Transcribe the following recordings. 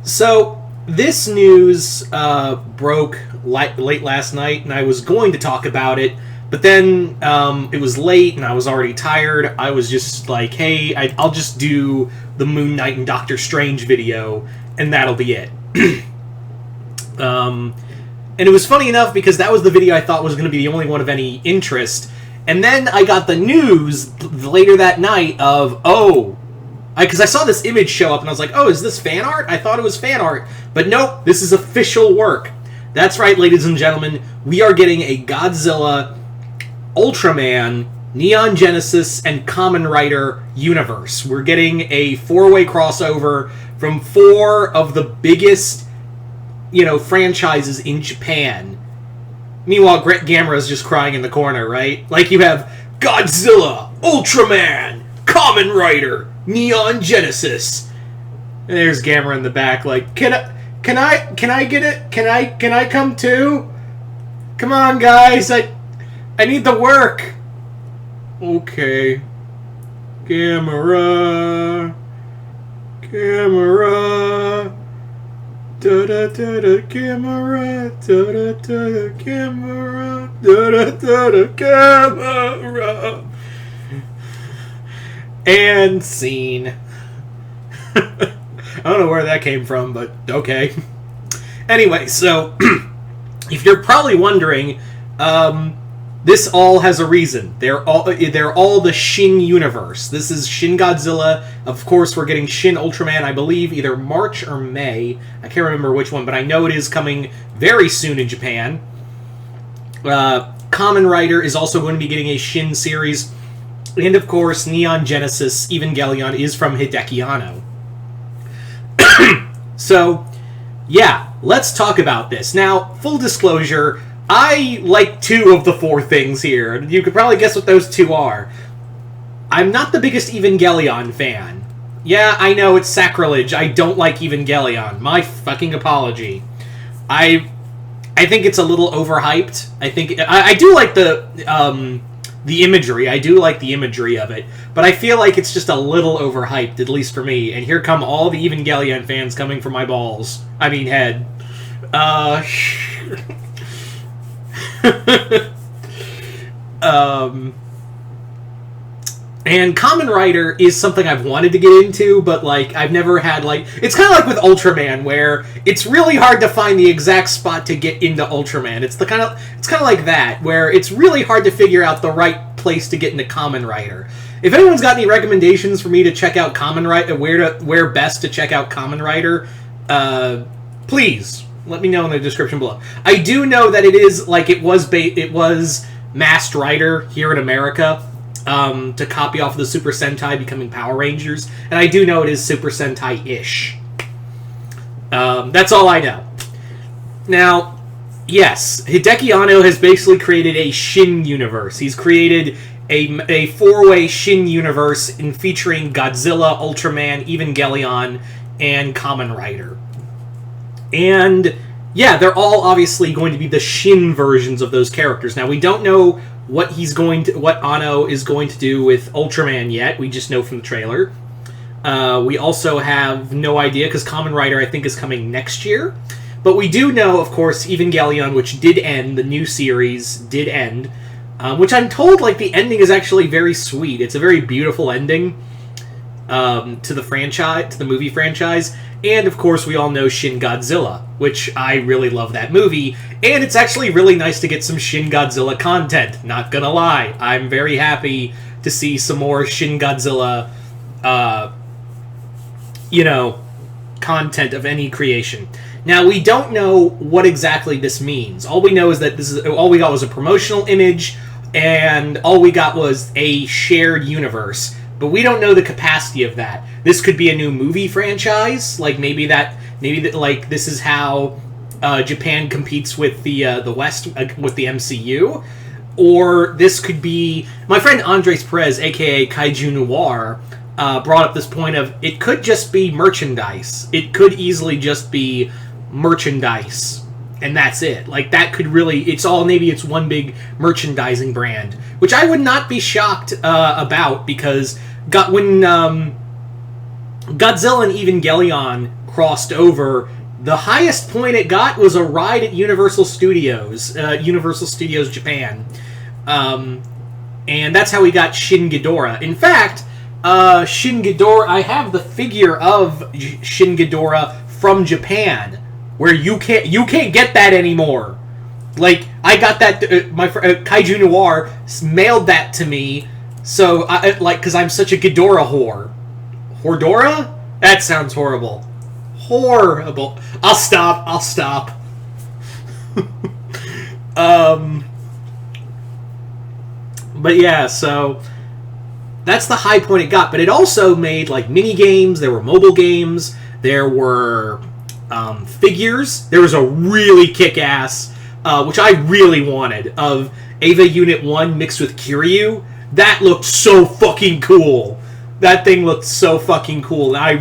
So this news broke late last night, and I was going to talk about it, but then it was late, and I was already tired. I was just like, hey, I'll just do the Moon Knight and Doctor Strange video, and that'll be it. And it was funny enough because that was the video I thought was going to be the only one of any interest. And then I got the news later that night of, because I saw this image show up and I was like, oh, is this fan art? I thought it was fan art. But nope, this is official work. That's right, ladies and gentlemen. We are getting a Godzilla, Ultraman, Neon Genesis, and Kamen Rider universe. We're getting a 4-way crossover from 4 of the biggest, franchises in Japan. Meanwhile, Gamera's just crying in the corner, right? Like, you have Godzilla, Ultraman, Kamen Rider, Neon Genesis. And there's Gamera in the back, like, can I get it? Can I come too? Come on, guys, I need the work. Okay. Gamera. Da da da da camera, da da da da camera, da da da da camera. And scene. I don't know where that came from, but okay. Anyway, so if you're probably wondering, this all has a reason. They're all the Shin Universe. This is Shin Godzilla. Of course, we're getting Shin Ultraman, I believe, either March or May. I can't remember which one, but I know it is coming very soon in Japan. Kamen Rider is also going to be getting a Shin series. And, of course, Neon Genesis Evangelion is from Hideki Anno. So, yeah, let's talk about this. Now, full disclosure, I like 2 of the 4 things here. You could probably guess what those 2 are. I'm not the biggest Evangelion fan. Yeah, I know, it's sacrilege. I don't like Evangelion. My fucking apology. I think it's a little overhyped. I do like the imagery. I do like the imagery of it. But I feel like it's just a little overhyped, at least for me. And here come all the Evangelion fans coming for my balls. I mean, head. And Kamen Rider is something I've wanted to get into, but I've never had it's kind of like with Ultraman, where it's really hard to find the exact spot to get into Ultraman. It's kind of like that, where it's really hard to figure out the right place to get into Kamen Rider. If anyone's got any recommendations for me to check out Kamen Rider, where best to check out Kamen Rider, please let me know in the description below. I do know that it is it was Masked Rider here in America, to copy off of the Super Sentai becoming Power Rangers, and I do know it is Super Sentai-ish. That's all I know. Now, yes, Hideki Anno has basically created a Shin Universe. He's created a 4-way Shin Universe featuring Godzilla, Ultraman, Evangelion, and Kamen Rider. And, yeah, they're all obviously going to be the Shin versions of those characters. Now, we don't know what Anno is going to do with Ultraman yet. We just know from the trailer. We also have no idea, because Kamen Rider, I think, is coming next year. But we do know, of course, Evangelion, which did end, the new series did end, which I'm told, the ending is actually very sweet. It's a very beautiful ending to the franchise, to the movie franchise. And, of course, we all know Shin Godzilla, which I really love that movie. And it's actually really nice to get some Shin Godzilla content, not gonna lie. I'm very happy to see some more Shin Godzilla, content of any creation. Now, we don't know what exactly this means. All we know is that all we got was a promotional image, and all we got was a shared universe. But we don't know the capacity of that. This could be a new movie franchise, maybe this is how Japan competes with the West with the MCU, or this could be my friend Andres Perez, aka Kaiju Noir, brought up this point of it could just be merchandise. It could easily just be merchandise, and that's it. That could really, maybe it's one big merchandising brand, which I would not be shocked about, because when Godzilla and Evangelion crossed over. The highest point it got was a ride at Universal Studios Japan. And that's how we got Shin Ghidorah. In fact, Shin Ghidorah, I have the figure of Shin Ghidorah from Japan, where you can't get that anymore. Like, I got that, my Kaiju Noir mailed that to me, so, because I'm such a Ghidorah whore. Hordora? That sounds horrible. Horrible. I'll stop. But yeah, so that's the high point it got. But it also made, like, mini games. There were mobile games. There were figures. There was a really kick-ass, which I really wanted, of Eva Unit 1 mixed with Kiryu. That looked so fucking cool. That thing looked so fucking cool. I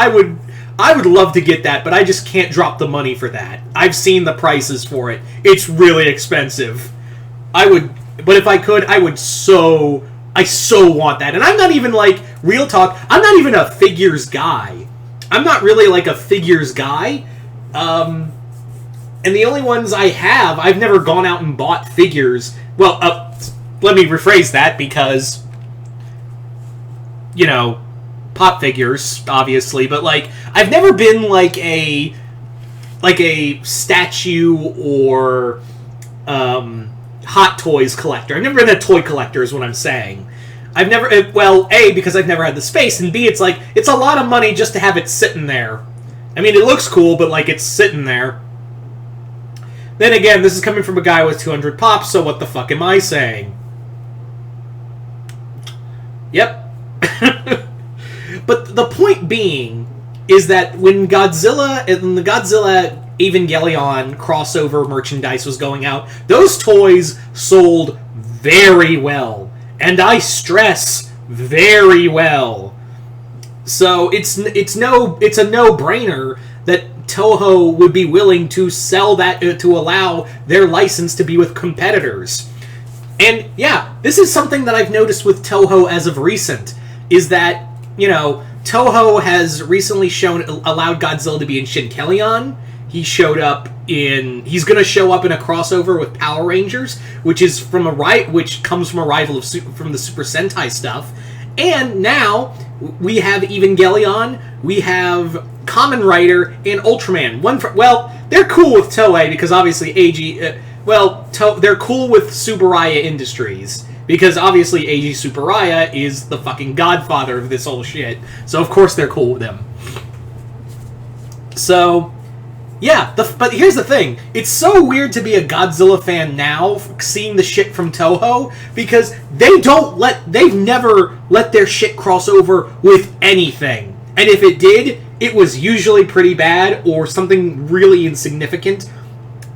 would love to get that, but I just can't drop the money for that. I've seen the prices for it. It's really expensive. But if I could, I so want that. And I'm not even, like, real talk, I'm not even a figures guy. I'm not really, like, a figures guy. And the only ones I've never gone out and bought figures. Well, let me rephrase that, because, you know, pop figures, obviously, but, like, I've never been, like a statue or, Hot Toys collector. I've never been a toy collector, is what I'm saying. I've never, well, A, because I've never had the space, and B, it's like, it's a lot of money just to have it sitting there. I mean, it looks cool, but, like, it's sitting there. Then again, this is coming from a guy with 200 pops, so what the fuck am I saying? Yep. But the point being is that when Godzilla and the Godzilla Evangelion crossover merchandise was going out, those toys sold very well. And I stress, very well. So it's a no-brainer that Toho would be willing to sell that, to allow their license to be with competitors. And yeah, this is something that I've noticed with Toho as of recent, is that, you know, Toho has recently allowed Godzilla to be in Shinkelion. He's going to show up in a crossover with Power Rangers, which comes from a rival from the Super Sentai stuff. And now we have Evangelion, we have Kamen Rider, and Ultraman. They're cool with Toei because obviously they're cool with Tsuburaya Industries because obviously Eiji Tsuburaya is the fucking godfather of this whole shit. So of course they're cool with him. So yeah, but here's the thing. It's so weird to be a Godzilla fan now, seeing the shit from Toho, because they've never let their shit cross over with anything. And if it did, it was usually pretty bad, or something really insignificant.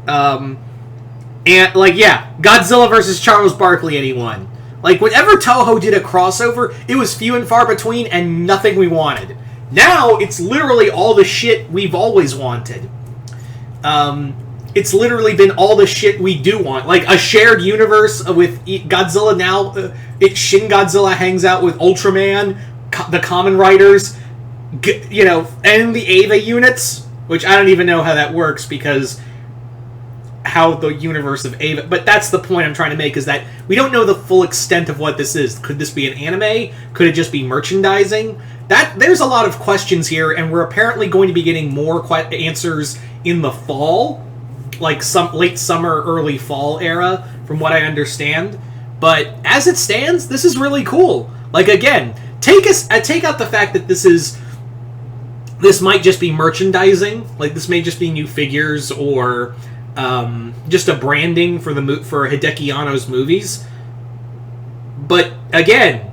And, like, yeah, Godzilla versus Charles Barkley, anyone. Like, whenever Toho did a crossover, it was few and far between, and nothing we wanted. Now, it's literally all the shit we've always wanted. It's literally been all the shit we do want. Like, a shared universe with Godzilla now. Shin Godzilla hangs out with Ultraman, the Kamen Riders, and the Eva units, which I don't even know how that works, because how the universe of Eva... But that's the point I'm trying to make, is that we don't know the full extent of what this is. Could this be an anime? Could it just be merchandising? There's a lot of questions here, and we're apparently going to be getting more answers in the fall, like some late summer, early fall era, from what I understand. But as it stands, this is really cool. Like, again, take out the fact that this might just be merchandising, like this may just be new figures or just a branding for Hideki Anno's movies. But again,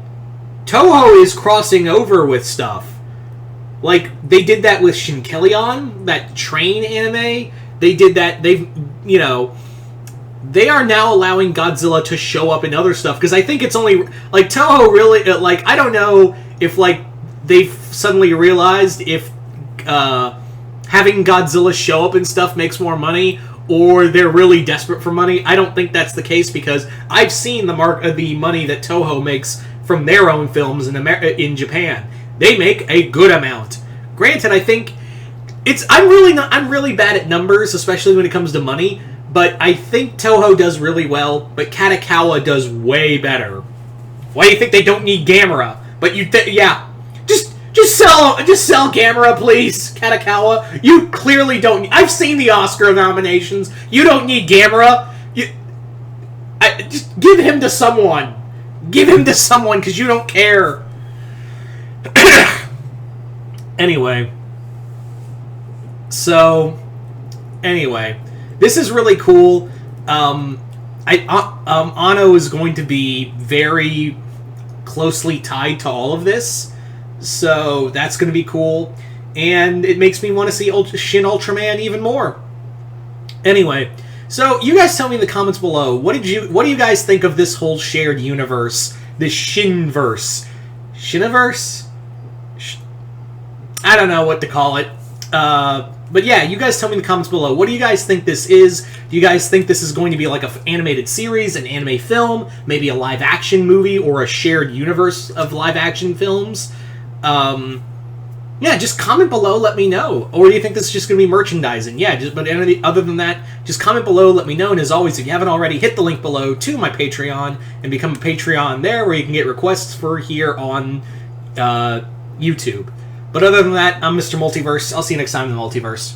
Toho is crossing over with stuff. Like, they did that with Shinkelion, that train anime. They did that, they are now allowing Godzilla to show up in other stuff, because I think it's only, like, Toho really, like, I don't know if, like, they've suddenly realized if having Godzilla show up in stuff makes more money, or they're really desperate for money. I don't think that's the case, because I've seen the money that Toho makes from their own films in Japan. they make a good amount. Granted, I think I'm really bad at numbers, especially when it comes to money, but I think Toho does really well, but Katakawa does way better. Why do you think they don't need Gamera? But yeah. Just sell Gamera, please, Katakawa. You clearly don't. I've seen the Oscar nominations. You don't need Gamera. Just give him to someone. Give him to someone, because you don't care. Anyway. So, this is really cool. Ano is going to be very closely tied to all of this. So that's going to be cool, and it makes me want to see Shin Ultraman even more. Anyway, so you guys tell me in the comments below, what do you guys think of this whole shared universe, this Shinverse? Shiniverse? I don't know what to call it. But yeah, you guys tell me in the comments below, what do you guys think this is? Do you guys think this is going to be like an animated series, an anime film, maybe a live-action movie, or a shared universe of live-action films? Yeah, just comment below, let me know. Or do you think this is just going to be merchandising? Yeah, but other than that, just comment below, let me know. And as always, if you haven't already, hit the link below to my Patreon and become a Patreon there, where you can get requests for here on YouTube. But other than that, I'm Mr. Multiverse. I'll see you next time in the Multiverse.